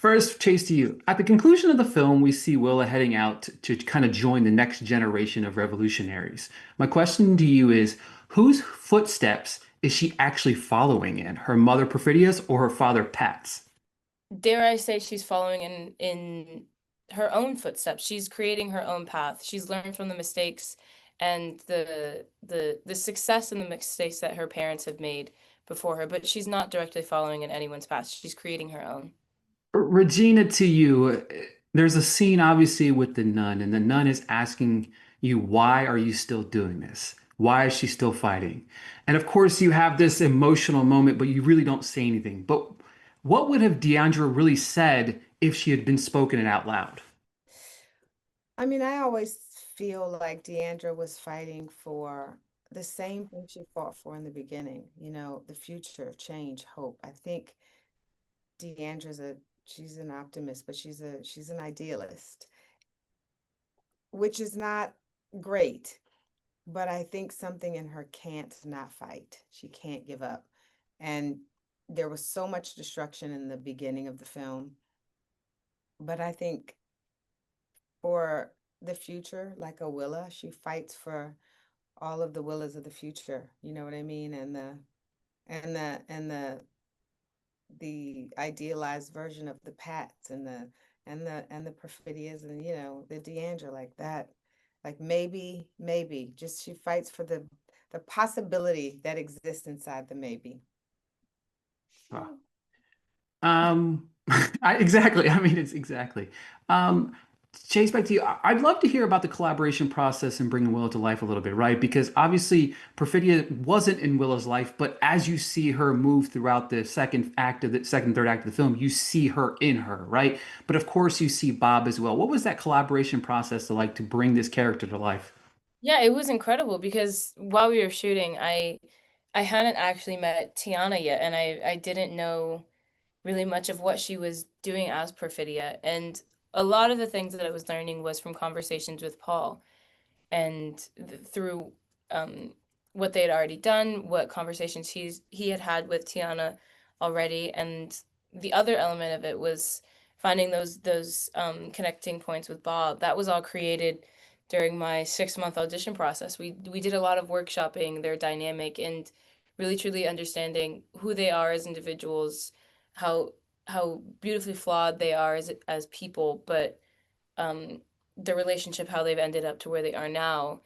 First, Chase, to you. At the conclusion of the film, we see Willa heading out to kind of join the next generation of revolutionaries. My question to you is, whose footsteps is she actually following in? Her mother Perfidia's or her father Pat's? Dare I say she's following in her own footsteps. She's creating her own path. She's learned from the mistakes and the success and the mistakes that her parents have made before her, but she's not directly following in anyone's path. She's creating her own. Regina, to you, there's a scene obviously with the nun, and the nun is asking you, why are you still doing this? Why is she still fighting? And of course, you have this emotional moment, but you really don't say anything. But what would have Deandra really said if she had been spoken it out loud? I mean, I always feel like Deandra was fighting for the same thing she fought for in the beginning, the future, change, hope. I think Deandra's she's an optimist, but she's an idealist, which is not great. But I think something in her can't not fight. She can't give up. And there was so much destruction in the beginning of the film. But I think for the future, like a Willa, she fights for all of the Willas of the future. You know what I mean? And the idealized version of the Pats and the Perfidias and the Deandra like that. Like maybe just she fights for the possibility that exists inside the maybe. Huh. Exactly. I mean, it's exactly. Um, Chase, back to you. I'd love to hear about the collaboration process and bringing Willow to life a little bit, right? Because obviously Perfidia wasn't in Willow's life, but as you see her move throughout the second act of the second, third act of the film, you see her in her, right? But of course, you see Bob as well. What was that collaboration process like to bring this character to life? Yeah, it was incredible because while we were shooting, I hadn't actually met Tiana yet, and I didn't know really much of what she was doing as Perfidia. And a lot of the things that I was learning was from conversations with Paul and through um, what they had already done, what conversations he had had with Tiana already, and the other element of it was finding those connecting points with Bob. That was all created during my 6 month audition process. We did a lot of workshopping their dynamic and really truly understanding who they are as individuals, how how beautifully flawed they are as people, but um, the relationship, how they've ended up to where they are now,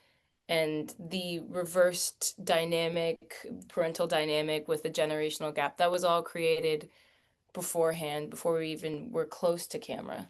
and the reversed dynamic, parental dynamic with the generational gap. That was all created beforehand, before we even were close to camera.